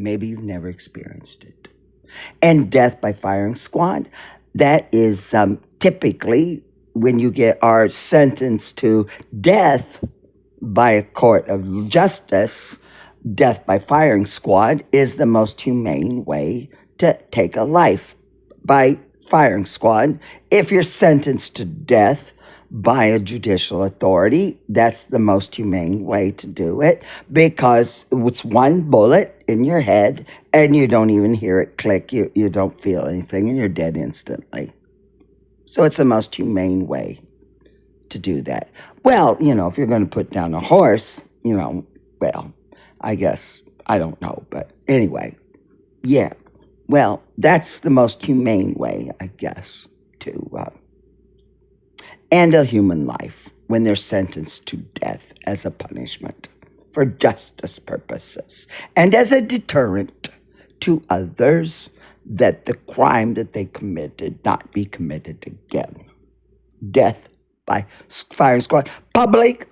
Maybe you've never experienced it. And death by firing squad, that is typically when you are sentenced to death by a court of justice. Death by firing squad is the most humane way to take a life, by firing squad. If you're sentenced to death by a judicial authority, that's the most humane way to do it, because it's one bullet in your head and you don't even hear it click. You don't feel anything and you're dead instantly. So it's the most humane way to do that. Well, if you're going to put down a horse, well, I guess, I don't know. But anyway, yeah. Well, that's the most humane way, I guess, to end a human life when they're sentenced to death as a punishment for justice purposes and as a deterrent to others, that the crime that they committed not be committed again. Death by firing squad. Public,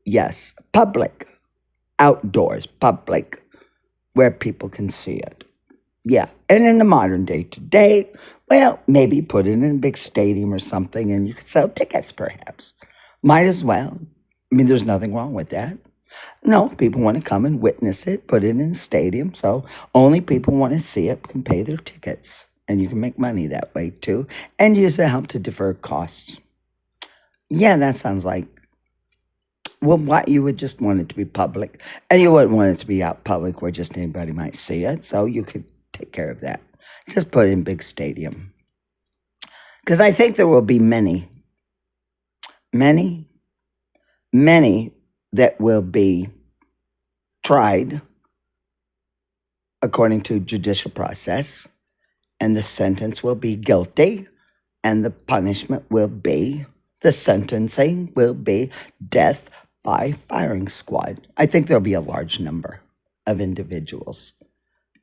yes, public. Outdoors, public, where people can see it. Yeah, and in the modern day today, well, maybe put it in a big stadium or something and you could sell tickets perhaps. Might as well. I mean, there's nothing wrong with that. No, people want to come and witness it, put it in a stadium, so only people who want to see it can pay their tickets. And you can make money that way too, and use the help to defer costs. Yeah, that sounds like, well, what you would just want it to be public, and you wouldn't want it to be out public where just anybody might see it, so you could take care of that. Just put it in big stadium. Because I think there will be many that will be tried according to judicial process, and the sentence will be guilty, and the punishment will be, the sentencing will be death by firing squad. I think there'll be a large number of individuals.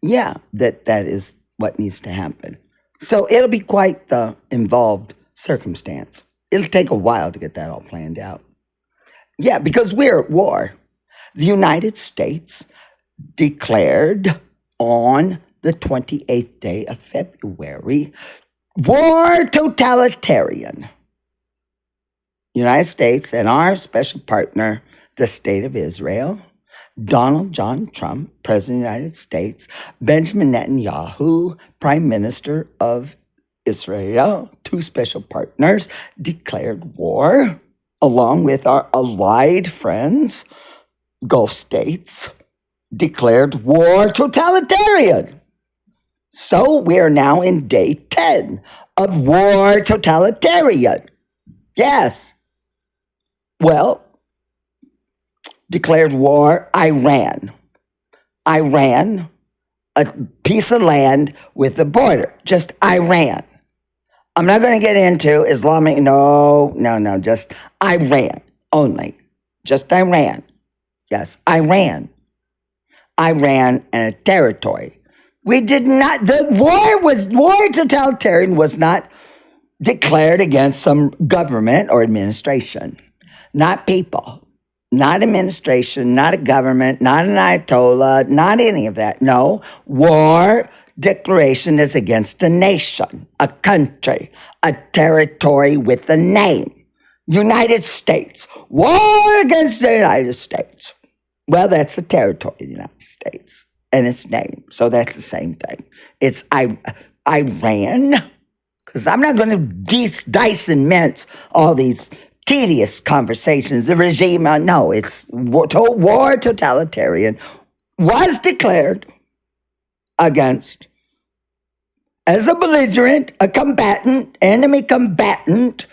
Yeah, that is what needs to happen. So it'll be quite the involved circumstance. It'll take a while to get that all planned out. Yeah, because we're at war. The United States declared on the 28th day of February, war totalitarian. United States and our special partner, the State of Israel, Donald John Trump, President of the United States, Benjamin Netanyahu, Prime Minister of Israel, two special partners, declared war, along with our allied friends, Gulf states, declared war totalitarian. So we are now in day 10 of war totalitarian. Yes. Well, declared war Iran. Iran, a piece of land with a border, just Iran. I'm not going to get into Islamic, no, just Iran only. Just Iran. Yes, Iran. Iran and a territory. We did not, war totalitarian was not declared against some government or administration, not people, not administration, not a government, not an Ayatollah, not any of that. No, war declaration is against a nation, a country, a territory with a name. United States, war against the United States. Well, that's the territory of the United States and its name. So that's the same thing. It's Iran, because I'm not going to dice and mince all these tedious conversations. The regime, no, it's war totalitarian, was declared against as a belligerent, a combatant, enemy combatant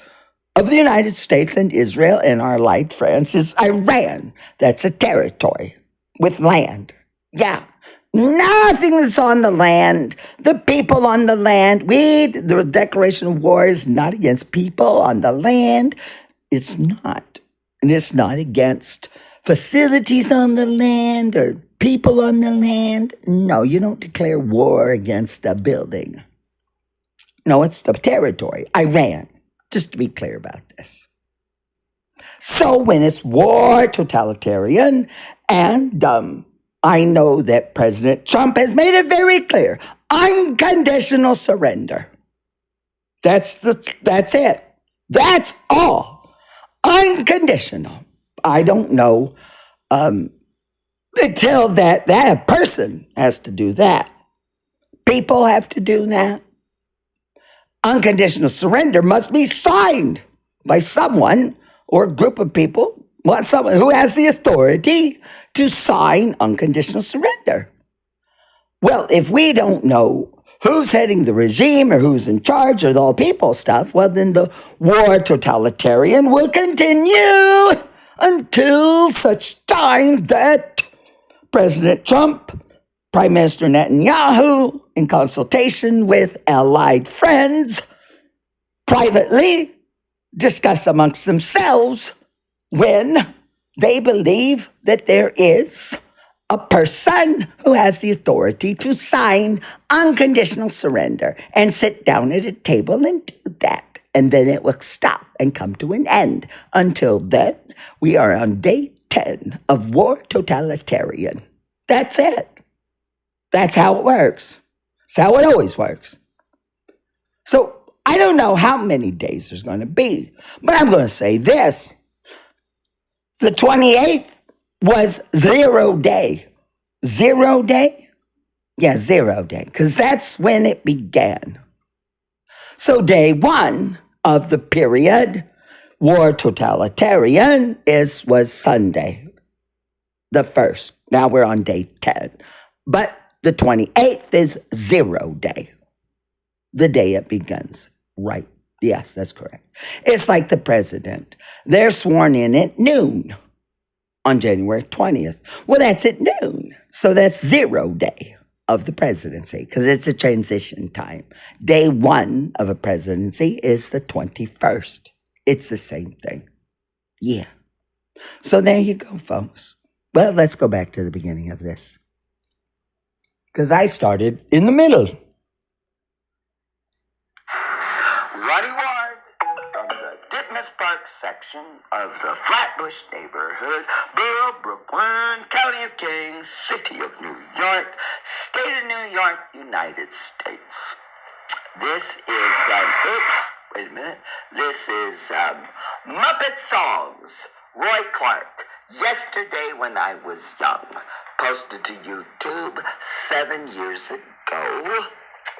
of the United States and Israel and our allied friends is Iran. That's a territory with land. Yeah. Nothing that's on the land, the people on the land. The declaration of war is not against people on the land. It's not. And it's not against facilities on the land or people on the land. No, you don't declare war against a building. No, it's the territory, Iran, just to be clear about this. So when it's war totalitarian and I know that President Trump has made it very clear. Unconditional surrender. That's it. That's all. Unconditional. I don't know until that person has to do that. People have to do that. Unconditional surrender must be signed by someone or a group of people, someone who has the authority to sign unconditional surrender. Well, if we don't know who's heading the regime or who's in charge of all people stuff, well, then the war totalitarian will continue until such time that President Trump, Prime Minister Netanyahu, in consultation with allied friends, privately discuss amongst themselves when they believe that there is a person who has the authority to sign unconditional surrender and sit down at a table and do that. And then it will stop and come to an end. Until then, we are on day 10 of war totalitarian. That's it. That's how it works. That's how it always works. So I don't know how many days there's going to be, but I'm going to say this. The 28th was 0 day. 0 day? Yeah, 0 day, because that's when it began. So day 1 of the period, war totalitarian, was Sunday, the 1st. Now we're on day 10. But the 28th is 0 day, the day it begins. Right. Yes, that's correct. It's like the president. They're sworn in at noon on January 20th. Well, that's at noon. So that's 0 day of the presidency because it's a transition time. Day 1 of a presidency is the 21st. It's the same thing. Yeah. So there you go, folks. Well, let's go back to the beginning of this because I started in the middle. Ronnie-Ward from the Ditmas Park section of the Flatbush neighborhood, Borough, Brooklyn, County of Kings, City of New York, State of New York, United States. This is, wait a minute. This is Muppet Songs, Roy Clark, Yesterday When I Was Young, posted to YouTube 7 years ago.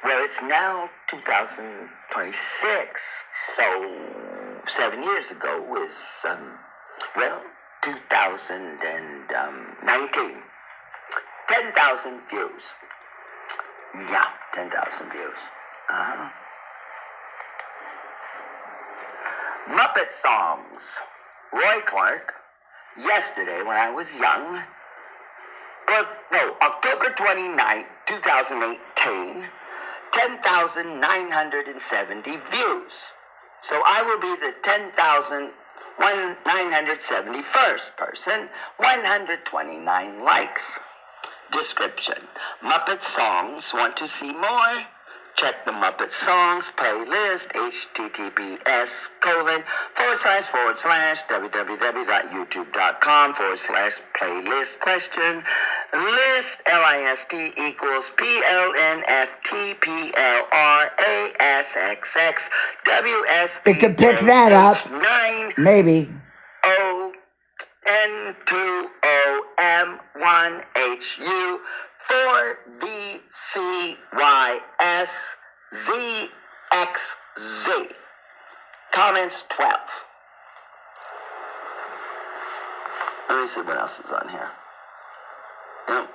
Well, it's now 2026, so 7 years ago was, 2019. 10,000 views. Yeah, 10,000 views. Muppet Songs, Roy Clark, Yesterday When I Was Young, October 29th, 2018, 10,970 views. So I will be the 10,971st person, 129 likes. Description: Muppet Songs. Want to see more? Check the Muppet Songs playlist, https://www.youtube.com/playlist question list list equals PLNFTPLRASXX We could pick that up. 9 Maybe. O N2OM1HU 4BCYSZXZ. Comments 12. Let me see what else is on here. Nope.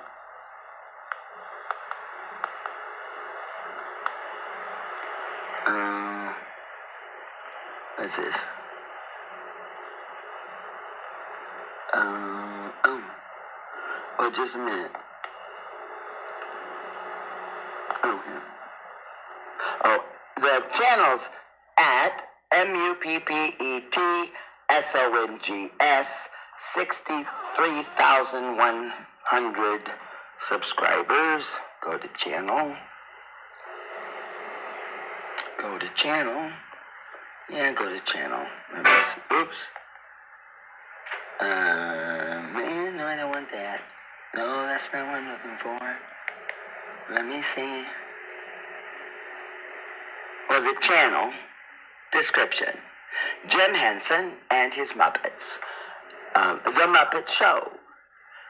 What's this? Oh, just a minute. Oh, here. Oh, the channel's at MUPPETSONGS 63,100 subscribers. Go to channel. Go to channel. Yeah, go to channel. Oops. Man, no, I don't want that. No, that's not what I'm looking for. Let me see. Well, the channel description: Jim Henson and his Muppets. The Muppet Show,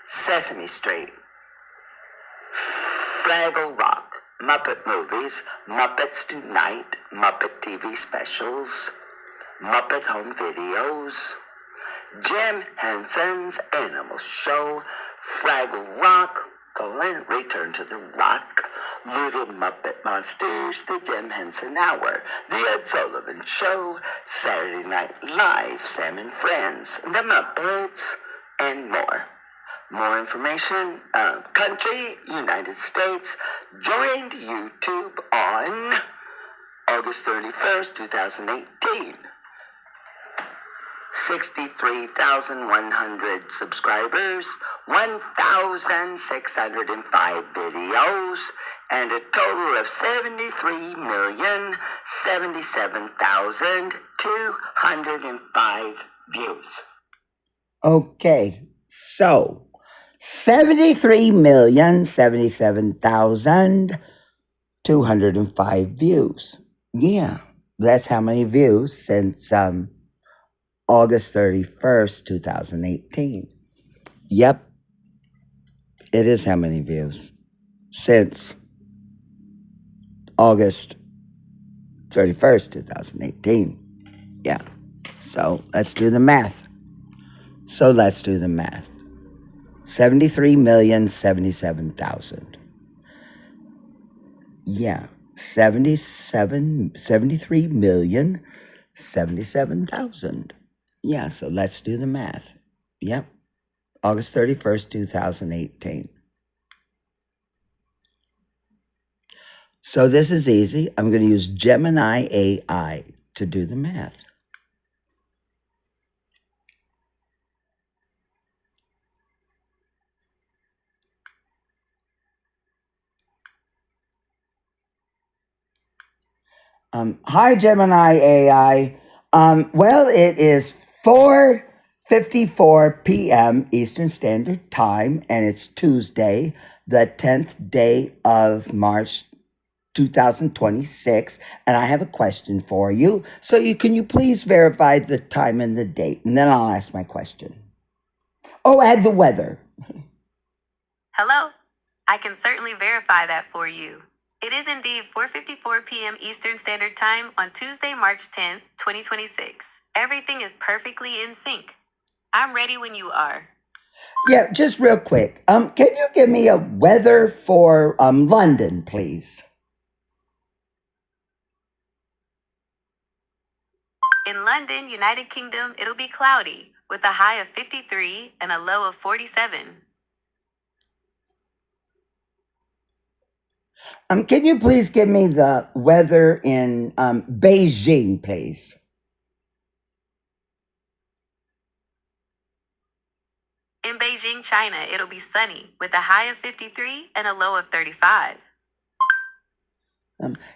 Sesame Street, Fraggle Rock, Muppet Movies, Muppets Tonight, Muppet TV Specials, Muppet Home Videos, Jim Henson's Animal Show, Fraggle Rock, Return to the Rock, Little Muppet Monsters, The Jim Henson Hour, The Ed Sullivan Show, Saturday Night Live, Sam and Friends, The Muppets, and more. More information, country, United States, joined YouTube on August 31st, 2018. 63,100 subscribers, 1,605 videos, and a total of 73,077,205 views. Okay, so 73,077,205 views. Yeah, that's how many views since August 31st, 2018. Yep, it is how many views since August 31st, 2018. Yeah, so let's do the math. 73,077,000. Yeah, 73,077,000. Yeah, so let's do the math. Yep, August 31st, 2018. So this is easy. I'm going to use Gemini AI to do the math. Hi, Gemini AI. Well, it is 4:54 p.m. Eastern Standard Time, and it's Tuesday, the 10th day of March, 2026. And I have a question for you. So can you please verify the time and the date? And then I'll ask my question. Oh, add the weather. Hello. I can certainly verify that for you. It is indeed 4:54 p.m. Eastern Standard Time on Tuesday, March 10th, 2026. Everything is perfectly in sync. I'm ready when you are. Yeah, just real quick. Can you give me a weather for London, please? In London, United Kingdom, it'll be cloudy with a high of 53 and a low of 47. Can you please give me the weather in Beijing, please? In Beijing, China, it'll be sunny with a high of 53 and a low of 35.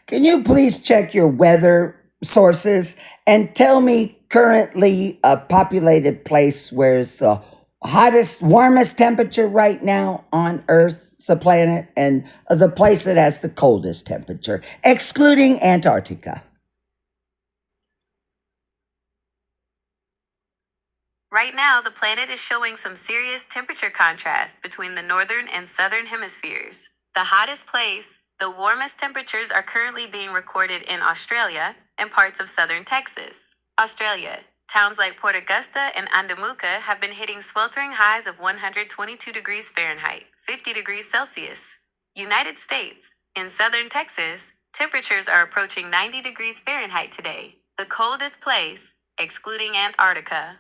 Can you please check your weather sources and tell me currently a populated place where's the hottest, warmest temperature right now on Earth, the planet, and the place that has the coldest temperature, excluding Antarctica? Right now, the planet is showing some serious temperature contrast between the northern and southern hemispheres. The hottest place, the warmest temperatures are currently being recorded in Australia and parts of southern Texas. Australia, towns like Port Augusta and Andamuka have been hitting sweltering highs of 122 degrees Fahrenheit, 50 degrees Celsius. United States, in southern Texas, temperatures are approaching 90 degrees Fahrenheit today, the coldest place, excluding Antarctica.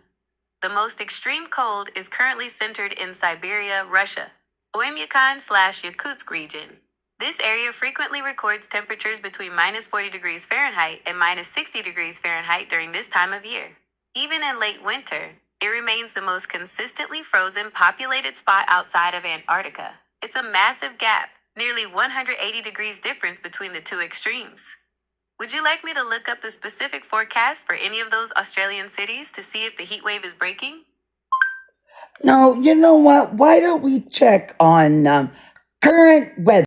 The most extreme cold is currently centered in Siberia, Russia, Oymyakon/Yakutsk region. This area frequently records temperatures between minus 40 degrees Fahrenheit and minus 60 degrees Fahrenheit during this time of year. Even in late winter, it remains the most consistently frozen populated spot outside of Antarctica. It's a massive gap, nearly 180 degrees difference between the two extremes. Would you like me to look up the specific forecast for any of those Australian cities to see if the heat wave is breaking? No, you know what? Why don't we check on current weather?